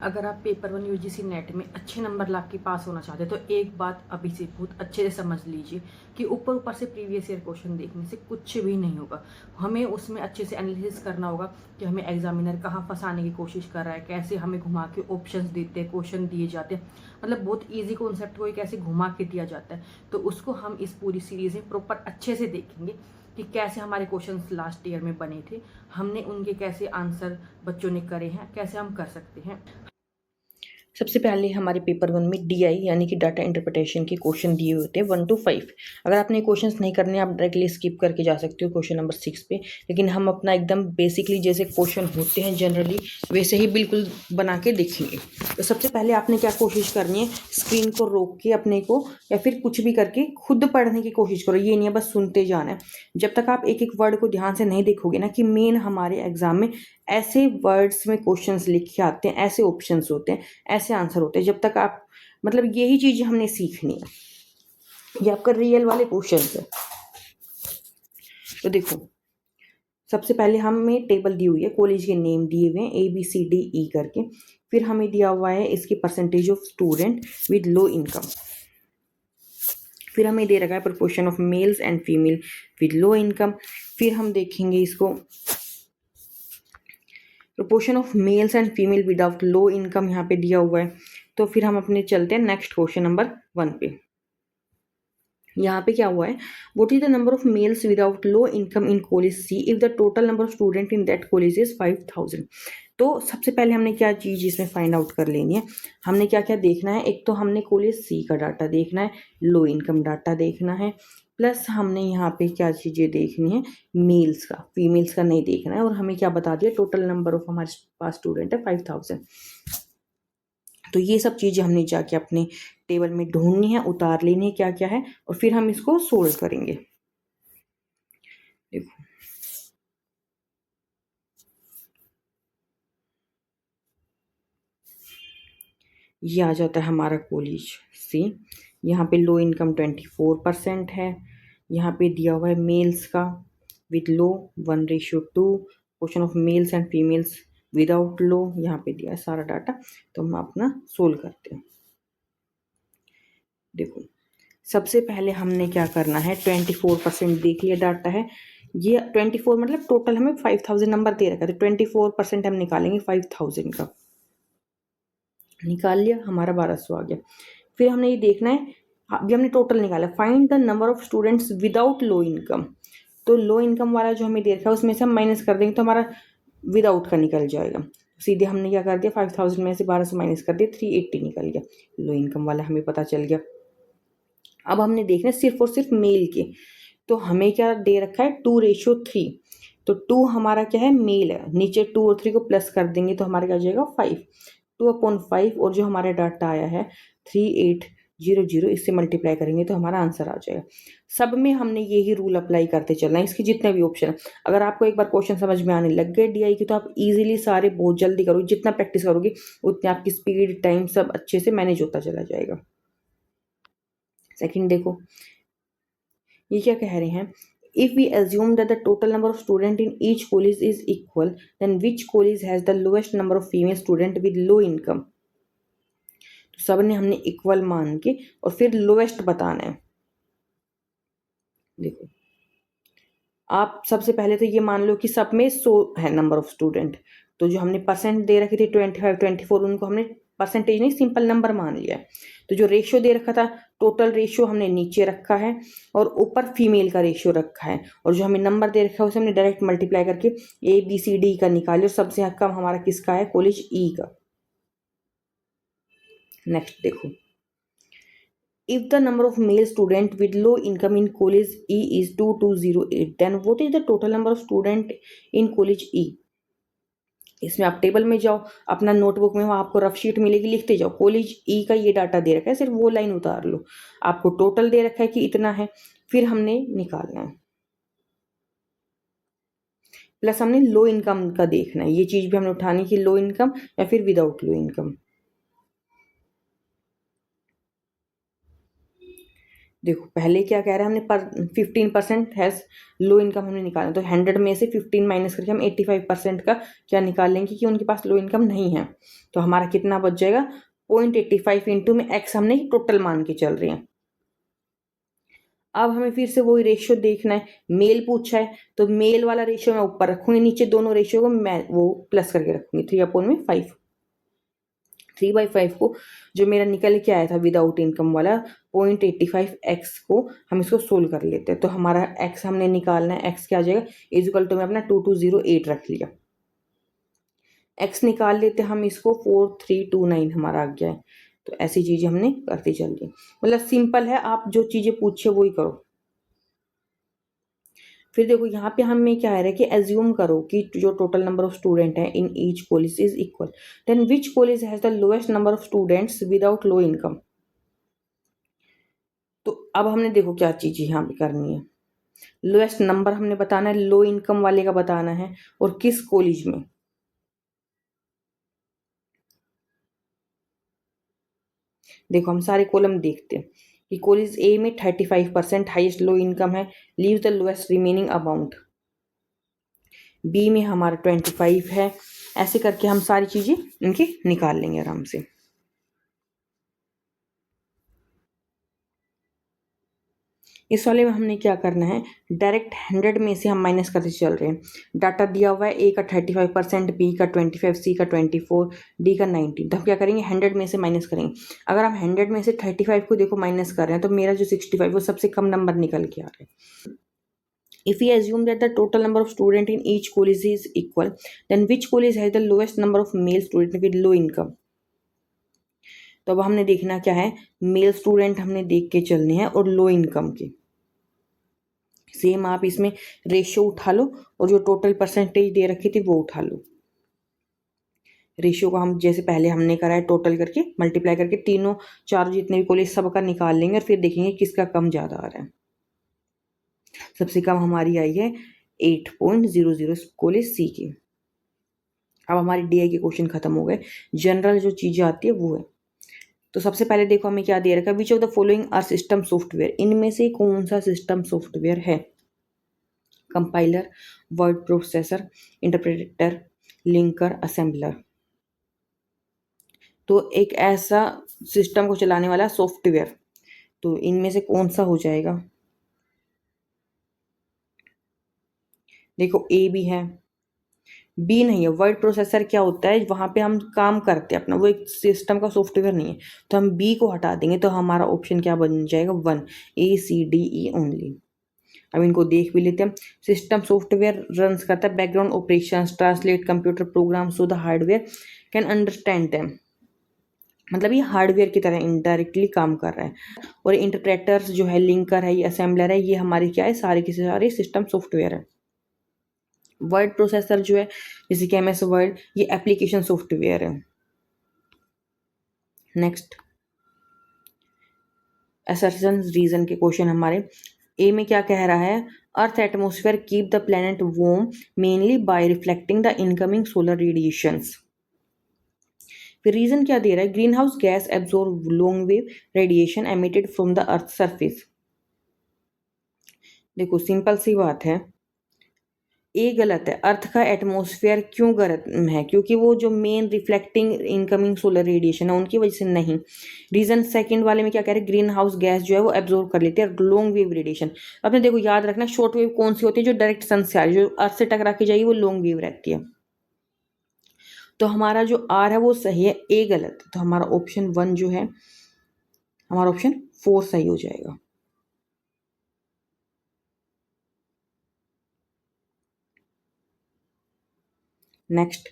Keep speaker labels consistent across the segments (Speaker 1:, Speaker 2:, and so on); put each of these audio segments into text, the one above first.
Speaker 1: अगर आप paper one UGC net में अच्छे नंबर ला के पास होना चाहते हैं तो एक बात अभी से बहुत अच्छे से समझ लीजिए कि ऊपर ऊपर से प्रीवियस ईयर क्वेश्चन देखने से कुछ भी नहीं होगा। हमें उसमें अच्छे से एनालिसिस करना होगा कि हमें एग्जामिनर कहाँ फंसाने की कोशिश कर रहा है, कैसे हमें घुमा के ऑप्शंस देते हैं, क्वेश्चन दिए जाते हैं। मतलब बहुत ईजी कॉन्सेप्ट को कैसे घुमा के दिया जाता है। तो उसको हम इस पूरी सीरीज में प्रॉपर अच्छे से देखेंगे कि कैसे हमारे क्वेश्चंस लास्ट ईयर में बने थे, हमने उनके कैसे आंसर बच्चों ने करे हैं, कैसे हम कर सकते हैं। सबसे पहले हमारे पेपर वन में डीआई यानी कि डाटा इंटरप्रिटेशन के क्वेश्चन दिए होते हैं 1 to 5। अगर आपने क्वेश्चंस नहीं करने आप डायरेक्टली स्किप करके जा सकते हो क्वेश्चन नंबर 6 पे। लेकिन हम अपना एकदम बेसिकली जैसे क्वेश्चन होते हैं जनरली वैसे ही बिल्कुल बना के देखेंगे। तो सबसे पहले आपने क्या कोशिश करनी है, स्क्रीन को रोक के अपने को या फिर कुछ भी करके खुद पढ़ने की कोशिश करो। ये नहीं है बस सुनते जाना है। जब तक आप एक एक वर्ड को ध्यान से नहीं देखोगे ना कि मेन हमारे एग्जाम में ऐसे वर्ड्स में क्वेश्चंस लिखे आते हैं, ऐसे ऑप्शंस होते हैं, ऐसे आंसर होते हैं, जब तक आप मतलब यही चीज़ हमने सीखनी है। ये आपका रियल वाले क्वेश्चन है। तो देखो सबसे पहले हमें टेबल दी हुई है, कॉलेज के नेम दिए हुए हैं ABCDE करके। फिर हमें दिया हुआ है इसकी percentage of student with low income. फिर हमें दे रखा है proportion of males and female with low income. फिर हम देखेंगे इसको proportion of males and female without low income यहाँ पे दिया हुआ है। तो फिर हम अपने चलते हैं नेक्स्ट क्वेश्चन नंबर 1 पे। यहाँ पे क्या हुआ है, what is the number of males without low income in college see if the total number of student in that college is 5000। तो सबसे पहले हमने क्या चीज़ इसमें फाइंड आउट कर लेनी है, हमने क्या क्या देखना है। एक तो हमने कॉलेज सी का डाटा देखना है, लो इनकम डाटा देखना है, प्लस हमने यहाँ पे क्या चीज़ें देखनी है, मेल्स का, फीमेल्स का नहीं देखना है। और हमें क्या बता दिया, टोटल नंबर ऑफ हमारे पास स्टूडेंट है 5000। तो ये सब चीज़ें हमने जाके अपने टेबल में ढूंढनी है, उतार लेनी है क्या क्या है, और फिर हम इसको सोल्व करेंगे। देखो ये आ जाता है हमारा कॉलेज सी। यहाँ पे लो इनकम 24% है। यहाँ पे दिया हुआ है मेल्स का with low 1:2, question of males and females without low, यहाँ पे दिया है सारा डाटा। तो हम अपना सोल्व करते हैं। देखो सबसे पहले हमने क्या करना है, 24% देख लिया डाटा है। ये 24 मतलब टोटल हमें 5000 नंबर दे रखा है, तो 24% हम निकालेंगे 5000 का। निकाल लिया, हमारा 1200 आ गया। फिर हमने ये देखना है, अभी हमने टोटल निकाला, find the number of students without low income. तो लो इनकम वाला जो हमें दे रखा है उसमें से हम माइनस कर देंगे तो हमारा विदाउट का निकल जाएगा। सीधे हमने क्या कर दिया, 5000 में से 1200 माइनस कर दिया, 380 निकल गया। लो इनकम वाला हमें पता चल गया। अब हमने देखना है सिर्फ और सिर्फ मेल के। तो हमें क्या दे रखा है, 2:3। तो 2 हमारा क्या है, मेल है। नीचे 2 और 3 को प्लस कर देंगे तो हमारा क्या हो जाएगा 5। 2/5 और जो हमारा डाटा आया है 3800, इससे मल्टीप्लाई करेंगे तो हमारा आंसर आ जाएगा। सब में हमने यही रूल अप्लाई करते चलना है, इसके जितने भी ऑप्शन। अगर आपको एक बार क्वेश्चन समझ में आने लग गए डीआई की तो आप इजीली सारे बहुत जल्दी करोगे। जितना प्रैक्टिस करोगे उतनी आपकी स्पीड टाइम सब अच्छे से मैनेज होता चला जाएगा। सेकंड देखो ये क्या कह रहे हैं, if we assume that the total number of student in each college is equal, then which college has the lowest number of female student with low income। तो सब ने हमने इक्वल मान के और फिर लोएस्ट बताना है। देखो आप सबसे पहले तो ये मान लो कि सब में 100 है नंबर ऑफ स्टूडेंट। तो जो हमने परसेंट दे रखी थी 25 24, उनको हमने परसेंटेज नहीं सिंपल नंबर मान लिया है। तो जो रेशियो दे रखा था, टोटल रेशियो हमने नीचे रखा है और ऊपर फीमेल का रेशियो रखा है। और जो हमें नंबर दे रखा है उसे हमने डायरेक्ट मल्टीप्लाई करके ABCD का निकाले और सबसे कम हमारा किसका है, कॉलेज ई का। नेक्स्ट देखो, if the number of male student with low income in college E is 2208, then what is the total number of student in college E। इसमें आप टेबल में जाओ, अपना नोटबुक में वहाँ आपको रफ शीट मिलेगी, लिखते जाओ कॉलेज ई का ये डाटा दे रखा है, सिर्फ वो लाइन उतार लो। आपको टोटल दे रखा है कि इतना है, फिर हमने निकालना है। प्लस हमने लो इनकम का देखना है, ये चीज़ भी हमने उठानी कि लो इनकम या फिर विदाउट लो इनकम। देखो पहले क्या कह रहा है, हमने पर 15% हैज़ लो इनकम हमने निकाला, तो 100 में से 15 माइनस करके हम 85% का क्या निकाल लेंगे कि उनके पास लो इनकम नहीं है। तो हमारा कितना बच जाएगा, 0.85 इंटू में एक्स हमने टोटल मान के चल रहे हैं। अब हमें फिर से वही रेशियो देखना है, मेल पूछा है तो मेल वाला रेशियो मैं ऊपर रखूंगी, नीचे दोनों रेशियो को मैं वो प्लस करके रखूंगी, 3/5। 3/5 को जो मेरा निकल के आया था विदाउट इनकम वाला 0.85x को हम इसको सोल्व कर लेते हैं। तो हमारा x हमने निकालना है, x क्या आ जाएगा, इजिकल टू में अपना 2208 रख लिया। x निकाल लेते हम इसको, 4329 हमारा आ गया है। तो ऐसी चीजें हमने करती चल रही, मतलब सिंपल है, आप जो चीजें पूछे वही करो। फिर देखो यहाँ पे हमें क्या है कि एज्यूम करो कि जो टोटल नंबर ऑफ स्टूडेंट है in each college is equal, then which college has the lowest number of students without low income. तो अब हमने देखो क्या चीज यहाँ पे करनी है, लोएस्ट नंबर हमने बताना है, लो इनकम वाले का बताना है, और किस कॉलेज में। देखो हम सारे कॉलम देखते हैं कि कॉलेज ए में 35% हाइस्ट लो इनकम है, leave the lowest remaining amount. B में हमारा 25 है। ऐसे करके हम सारी चीजें इनके निकाल लेंगे आराम से। इस वाले में हमने क्या करना है, डायरेक्ट 100 में से हम माइनस करते चल रहे हैं। डाटा दिया हुआ है, ए का 35%, बी का 25, सी का 24, डी का 19। तो हम क्या करेंगे, 100 में से माइनस करेंगे। अगर हम 100 में से 35 को देखो माइनस कर रहे हैं, तो मेरा जो 65 वो सबसे कम नंबर निकल के आ रहा है। If we assume that the total number of students in each college is equal, then which college has the lowest number of male students with low income? तो अब हमने देखना क्या है, मेल स्टूडेंट हमने देख के चलने हैं और लो इनकम के। सेम आप इसमें रेशियो उठा लो और जो टोटल परसेंटेज दे रखी थी वो उठा लो। रेशियो को हम जैसे पहले हमने करा है, टोटल करके मल्टीप्लाई करके तीनों चारों जितने भी कॉलेज सबका निकाल लेंगे और फिर देखेंगे किसका कम ज़्यादा आ रहा है। सबसे कम हमारी आई है 8.00 कॉलेज सी की। अब हमारी डीआई के क्वेश्चन खत्म हो गए, जनरल जो चीज़ें आती है वो है। तो सबसे पहले देखो हमें क्या दे रखा है, which of the following are system software, इनमें से कौन सा सिस्टम सॉफ्टवेयर है। Compiler, word processor, interpreter, linker, assembler. तो एक ऐसा सिस्टम को चलाने वाला सॉफ्टवेयर, तो इनमें से कौन सा हो जाएगा। देखो ए भी है, बी नहीं है। वर्ड प्रोसेसर क्या होता है, वहां पे हम काम करते हैं अपना, वो एक सिस्टम का सॉफ्टवेयर नहीं है। तो हम बी को हटा देंगे, तो हमारा ऑप्शन क्या बन जाएगा, 1, ACDE ओनली। अब इनको देख भी लेते हैं। सिस्टम सॉफ्टवेयर रन्स करता है background operations, translate computer program so the hardware can understand them. मतलब ये हार्डवेयर की तरह इनडायरेक्टली काम कर रहा है। और इंटरप्रेटर्स जो है, लिंकर है, ये असेंबलर है, ये हमारी क्या है, सारे के सारे सिस्टम सॉफ्टवेयर है। वर्ड प्रोसेसर जो है जैसे कि MS वर्ड, ये एप्लीकेशन सॉफ्टवेयर है। नेक्स्ट असर्शन रीजन के क्वेश्चन हमारे ए में क्या कह रहा है, earth atmosphere keep the planet warm mainly by reflecting the incoming solar radiations. फिर रीजन क्या दे रहा है, greenhouse gas absorb long wave radiation emitted from the earth surface. देखो सिंपल सी बात है, ए गलत है। अर्थ का एटमॉस्फेयर क्यों गलत है, क्योंकि वो जो main reflecting incoming solar radiation है उनकी वजह से नहीं। रीजन सेकंड वाले में क्या कह रहे हैं, ग्रीन हाउस गैस जो है वो एब्जॉर्ब कर लेती है लॉन्ग वेव रेडिएशन। आपने देखो याद रखना, शॉर्ट वेव कौन सी होती है, जो डायरेक्ट सन से आ रही है, जो अर्थ से टकरा के जाएगी वो लॉन्ग वेव रहती है। तो हमारा जो आर है वो सही है, ए गलत। तो हमारा ऑप्शन 1 जो है, हमारा ऑप्शन 4 सही हो जाएगा। नेक्स्ट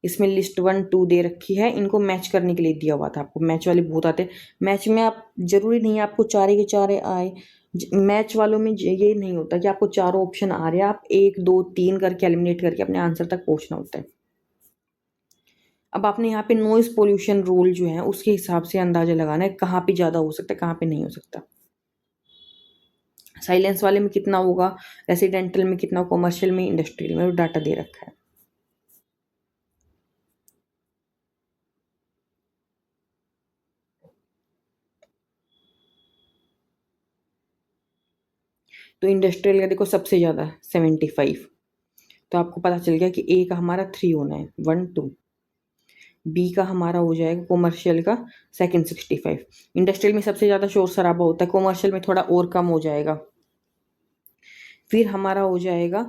Speaker 1: इसमें लिस्ट 1 2 दे रखी है, इनको मैच करने के लिए दिया हुआ था आपको। मैच वाले बहुत आते हैं, मैच में आप जरूरी नहीं है आपको चारे के चारे आए। मैच वालों में ये नहीं होता कि आपको चारों ऑप्शन आ रहे हैं, आप 1 2 3 करके एलिमिनेट करके अपने आंसर तक पहुंचना होता है। अब आपने यहाँ पे नॉइज पोल्यूशन रूल जो है उसके हिसाब से अंदाजा लगाना है, कहाँ पे ज़्यादा हो सकता है कहाँ पे नहीं हो सकता। साइलेंस वाले में कितना होगा, रेसिडेंटल में कितना, कॉमर्शियल में, इंडस्ट्रियल में, डाटा दे रखा है। तो इंडस्ट्रियल का देखो सबसे ज़्यादा 75, तो आपको पता चल गया कि ए का हमारा 3 होना है, 1 2। बी का हमारा हो जाएगा कॉमर्शियल का सेकंड 65। इंडस्ट्रियल में सबसे ज़्यादा शोर शराबा होता है, कॉमर्शियल में थोड़ा और कम हो जाएगा। फिर हमारा हो जाएगा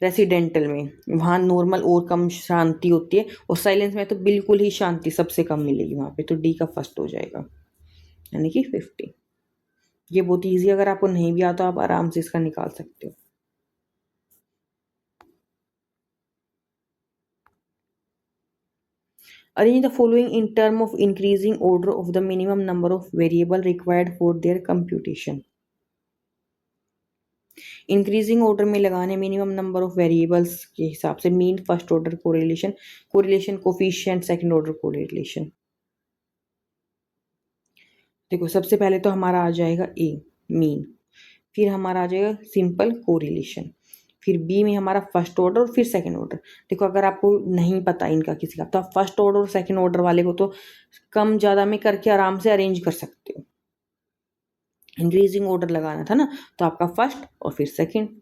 Speaker 1: रेसिडेंटल में, वहाँ नॉर्मल और कम शांति होती है, और साइलेंस में तो बिल्कुल ही शांति सबसे कम मिलेगी वहाँ पे, तो डी का फर्स्ट हो जाएगा, यानी कि 50। ये बहुत ईजी, अगर आपको नहीं भी आता आप आराम से इसका निकाल सकते हो। Arrange the following in term of increasing order of the minimum number of variable required for their computation. Increasing order में लगाने मिनिमम नंबर ऑफ वेरिएबल्स के हिसाब से, mean, first order correlation, correlation coefficient, second order correlation. देखो सबसे पहले तो हमारा आ जाएगा ए मीन, फिर हमारा आ जाएगा सिंपल कोरिलेशन, फिर बी में हमारा फर्स्ट ऑर्डर और फिर सेकंड ऑर्डर। देखो अगर आपको नहीं पता इनका किसी का, तो आप फर्स्ट ऑर्डर और सेकंड ऑर्डर वाले को तो कम ज़्यादा में करके आराम से अरेंज कर सकते हो। इंक्रीजिंग ऑर्डर लगाना था ना, तो आपका फर्स्ट और फिर सेकंड।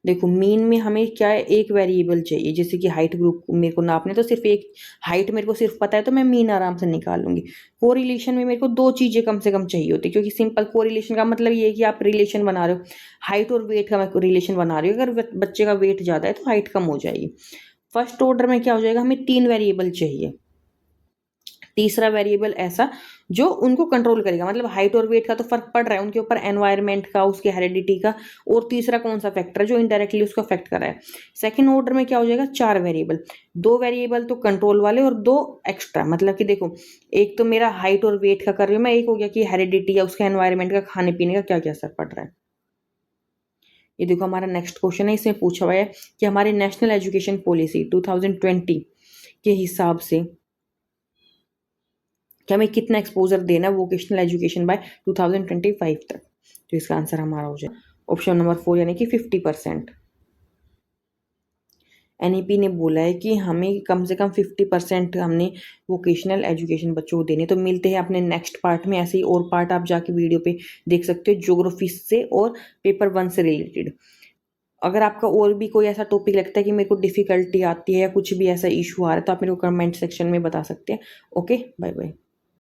Speaker 1: देखो मीन में हमें क्या है, एक वेरिएबल चाहिए, जैसे कि हाइट ग्रुप मेरे को नापने, तो सिर्फ एक हाइट मेरे को सिर्फ पता है, तो मैं मीन आराम से निकाल लूंगी। कोरिलेशन में मेरे को दो चीज़ें कम से कम चाहिए होती है, क्योंकि सिंपल कोरिलेशन का मतलब ये है कि आप रिलेशन बना रहे हो, हाइट और वेट का रिलेशन बना रहे हो। अगर बच्चे का वेट ज़्यादा है तो हाइट कम हो जाएगी। फर्स्ट ऑर्डर में क्या हो जाएगा, हमें 3 वेरिएबल चाहिए, तीसरा वेरिएबल ऐसा जो उनको कंट्रोल करेगा, मतलब हाइट और वेट का तो फर्क पड़ रहा है उनके ऊपर, एनवायरनमेंट का, उसके हेरिडिटी का, और तीसरा कौन सा फैक्टर है जो इनडायरेक्टली उसको अफेक्ट कर रहा है। सेकंड ऑर्डर में क्या हो जाएगा, 4 वेरिएबल, 2 वेरिएबल तो कंट्रोल वाले और 2 एक्स्ट्रा, मतलब कि देखो एक तो मेरा हाइट और वेट का कर रही हूँ मैं, एक हो गया कि हेरिडिटी या उसके एनवायरनमेंट का, खाने पीने का क्या क्या असर पड़ रहा है। ये देखो हमारा नेक्स्ट क्वेश्चन है, इसमें पूछा हुआ है कि हमारे नेशनल एजुकेशन पॉलिसी 2020 के हिसाब से कि हमें कितना एक्सपोजर देना है वोकेशनल एजुकेशन बाय 2025 तक। तो इसका आंसर हमारा हो जाए ऑप्शन नंबर 4, यानी कि 50%। एनईपी ने बोला है कि हमें कम से कम 50% हमने वोकेशनल एजुकेशन बच्चों को देने। तो मिलते हैं अपने नेक्स्ट पार्ट में, ऐसे ही और पार्ट आप जाके वीडियो पे देख सकते हो ज्योग्राफी से और पेपर 1 से रिलेटेड। अगर आपका और भी कोई ऐसा टॉपिक लगता है कि मेरे को डिफिकल्टी आती है या कुछ भी ऐसा इशू आ रहा है, तो आप मेरे को कमेंट सेक्शन में बता सकते हैं। Okay, bye bye.